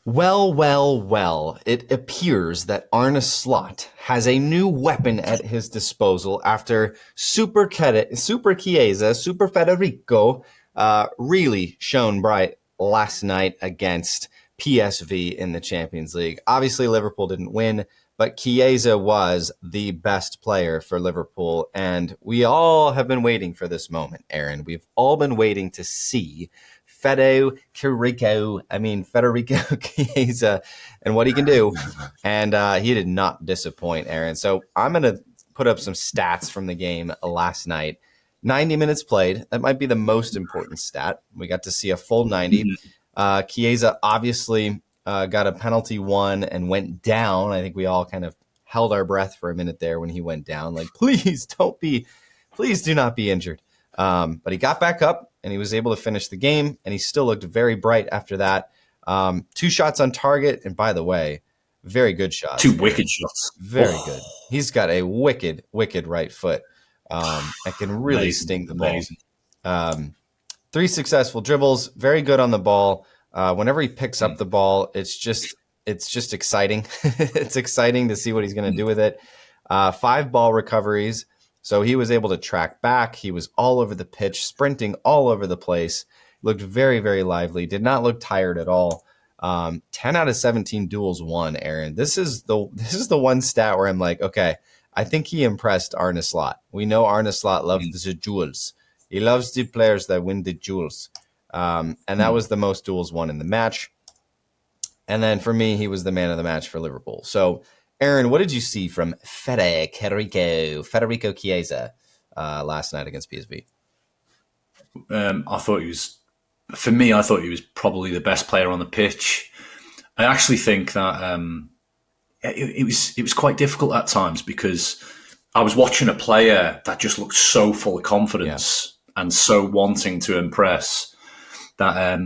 Well, well, well, it appears that arneslot has a new weapon at his disposal after Super Chiesa, Super Federico, really shone bright last night against PSV in the Champions League. Obviously, Liverpool didn't win, but Chiesa was the best player for Liverpool, and we all have been waiting for this moment, Aaron. We've all been waiting to see Federico Chiesa, and what he can do. And he did not disappoint, Aaron. So I'm going to put up some stats from the game last night. 90 minutes played. That might be the most important stat. We got to see a full 90. Chiesa obviously got a penalty won and went down. I think we all kind of held our breath for a minute there when he went down. Like, please do not be injured. But he got back up and he was able to finish the game, and he still looked very bright after that. 2 shots on target, and by the way, very good shots. 2 wicked shots. Very good. He's got a wicked right foot that can really sting the ball. 3 successful dribbles, very good on the ball. Whenever he picks up the ball, it's just exciting. It's exciting to see what he's going to do with it. 5 ball recoveries. So he was able to track back. He was all over the pitch, sprinting all over the place. Looked very, very lively. Did not look tired at all. 10 out of 17 duels won, Aaron. This is the one stat where I'm like, okay, I think he impressed Arne Slot. We know Arne Slot loves the duels. He loves the players that win the duels. And that was the most duels won in the match. And then for me, he was the man of the match for Liverpool. So, Aaron, what did you see from Federico Chiesa last night against PSV? I thought he was probably the best player on the pitch. I actually think that it was quite difficult at times because I was watching a player that just looked so full of confidence and so wanting to impress that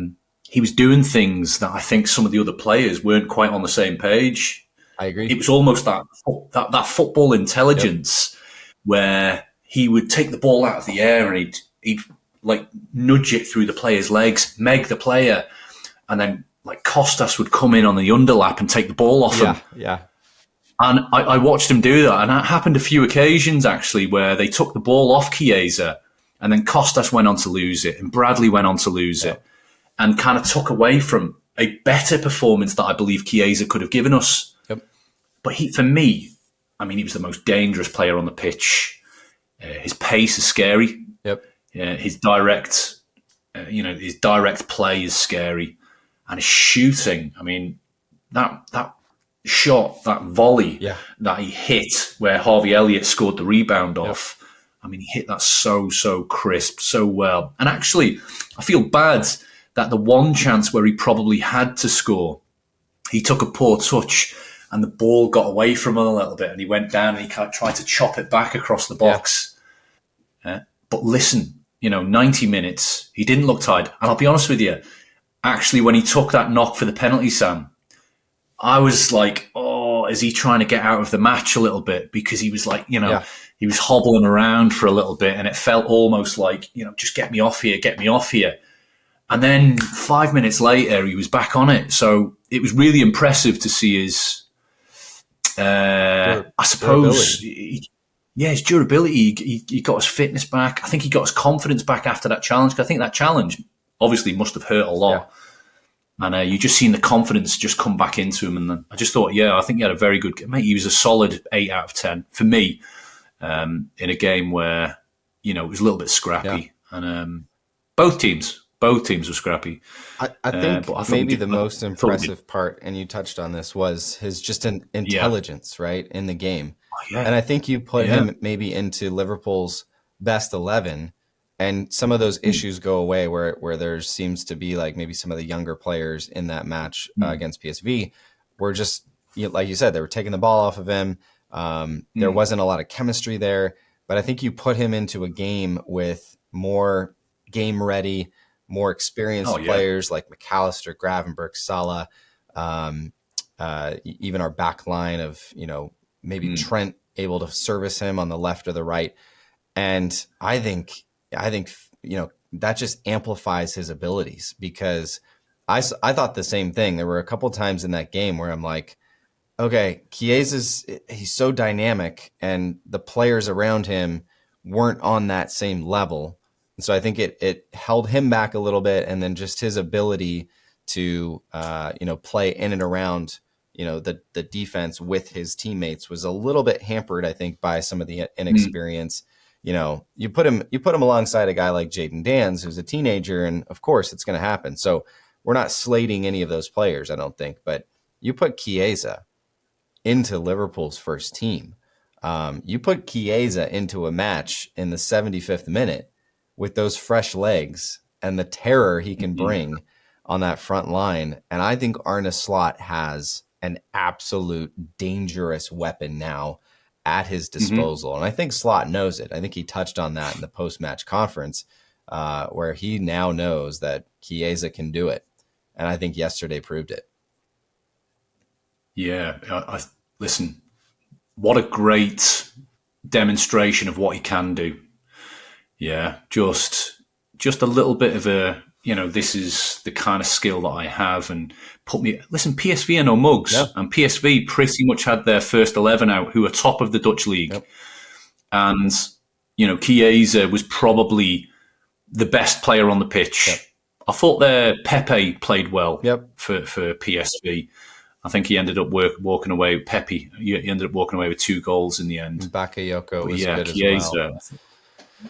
he was doing things that I think some of the other players weren't quite on the same page. I agree. It was almost that football intelligence where he would take the ball out of the air and he'd like nudge it through the player's legs, meg the player, and then like Costas would come in on the underlap and take the ball off him. Yeah. And I watched him do that, and that happened a few occasions actually where they took the ball off Chiesa, and then Costas went on to lose it, and Bradley went on to lose it, and kind of took away from a better performance that I believe Chiesa could have given us. But for me, I mean, he was the most dangerous player on the pitch. His pace is scary. His direct play is scary, and his shooting. I mean, that shot, that volley that he hit, where Harvey Elliott scored the rebound off. I mean, he hit that so crisp, so well. And actually, I feel bad that the one chance where he probably had to score, he took a poor touch. And the ball got away from him a little bit, and he went down and he kind of tried to chop it back across the box. But listen, 90 minutes, he didn't look tired. And I'll be honest with you, actually, when he took that knock for the penalty, Sam, I was like, oh, is he trying to get out of the match a little bit? Because he was like, he was hobbling around for a little bit, and it felt almost like, just get me off here. And then 5 minutes later, he was back on it. So it was really impressive to see his... I suppose, his durability. He got his fitness back. I think he got his confidence back after that challenge. I think that challenge obviously must have hurt a lot. And you just seen the confidence just come back into him. And then I just thought, I think he had a very good game. Mate, he was a solid 8 out of 10 for me in a game where, it was a little bit scrappy. And both teams were scrappy. I think maybe the most impressive part, and you touched on this, was his just an intelligence, right, in the game. And I think you put him maybe into Liverpool's best 11, and some of those issues go away where there seems to be like maybe some of the younger players in that match against PSV were just, like you said, they were taking the ball off of him. There wasn't a lot of chemistry there, but I think you put him into a game with more game ready, more experienced players like McAllister, Gravenberch, Salah, even our back line of, maybe Trent able to service him on the left or the right. And I think, that just amplifies his abilities because I thought the same thing. There were a couple times in that game where I'm like, okay, he's so dynamic, and the players around him weren't on that same level. And so I think it held him back a little bit, and then just his ability to play in and around the defense with his teammates was a little bit hampered, I think, by some of the inexperience. You put him alongside a guy like Jaden Danns, who's a teenager, and of course it's going to happen. So we're not slating any of those players, I don't think, but you put Chiesa into Liverpool's first team. You put Chiesa into a match in the 75th minute with those fresh legs and the terror he can bring on that front line. And I think arneslot has an absolute dangerous weapon now at his disposal. And I think Slot knows it. I think he touched on that in the post-match conference where he now knows that Chiesa can do it. And I think yesterday proved it. Yeah, listen, what a great demonstration of what he can do. Yeah, just a little bit of a, this is the kind of skill that I have, and PSV are no mugs, and PSV pretty much had their first 11 out who are top of the Dutch league. Yep. And, Chiesa was probably the best player on the pitch. Yep. I thought their Pepe played well for PSV. I think he ended up walking away. Pepe, he ended up walking away with 2 goals in the end. Bakayoko was good Chiesa, as well.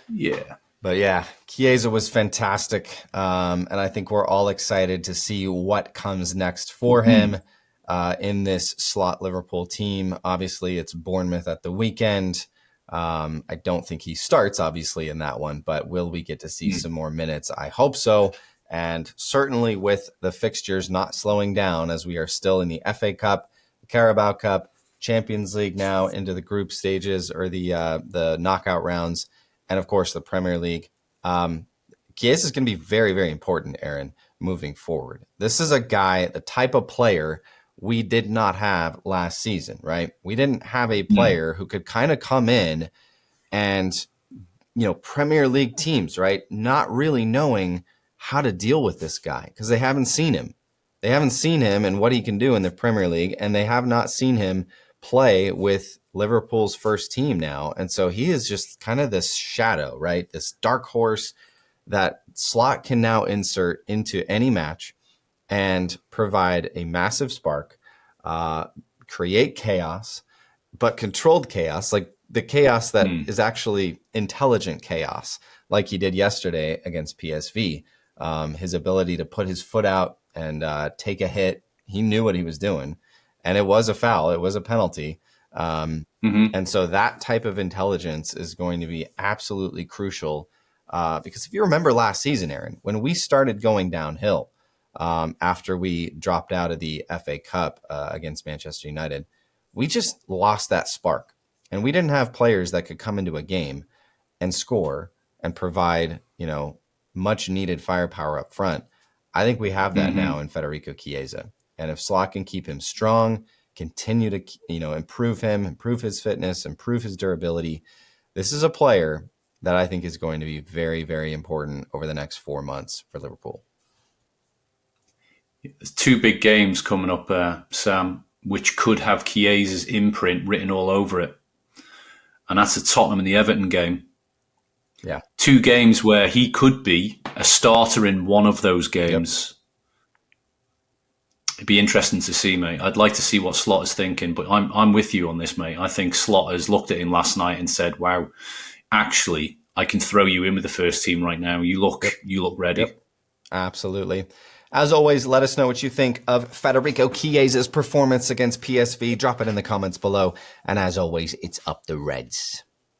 Yeah. But yeah, Chiesa was fantastic. And I think we're all excited to see what comes next for him in this slot Liverpool team. Obviously, it's Bournemouth at the weekend. I don't think he starts, obviously, in that one. But will we get to see some more minutes? I hope so. And certainly with the fixtures not slowing down, as we are still in the FA Cup, the Carabao Cup, Champions League now into the group stages or the knockout rounds, and of course the Premier League. Chiesa is going to be very, very important, Aaron, moving forward. This is a guy, the type of player we did not have last season, right? We didn't have a player who could kind of come in and, Premier League teams, right, not really knowing how to deal with this guy because they haven't seen him. They haven't seen him and what he can do in the Premier League, and they have not seen him play with Liverpool's first team now. And so he is just kind of this shadow, right? This dark horse that Slot can now insert into any match and provide a massive spark, create chaos, but controlled chaos, like the chaos that is actually intelligent chaos, like he did yesterday against PSV. His ability to put his foot out and take a hit. He knew what he was doing, and it was a foul. It was a penalty. And so that type of intelligence is going to be absolutely crucial because if you remember last season, Aaron, when we started going downhill after we dropped out of the FA Cup against Manchester United, we just lost that spark, and we didn't have players that could come into a game and score and provide, much needed firepower up front. I think we have that now in Federico Chiesa. And if Slot can keep him strong, continue to, improve him, improve his fitness, improve his durability, this is a player that I think is going to be very, very important over the next 4 months for Liverpool. There's 2 big games coming up, Sam, which could have Chiesa's imprint written all over it. And that's the Tottenham and the Everton game. Yeah. 2 games where he could be a starter in one of those games. Yep. It'd be interesting to see, mate. I'd like to see what Slot is thinking, but I'm with you on this, mate. I think Slot has looked at him last night and said, wow, actually, I can throw you in with the first team right now. You look ready. Yep. Absolutely. As always, let us know what you think of Federico Chiesa's performance against PSV. Drop it in the comments below. And as always, it's up the Reds.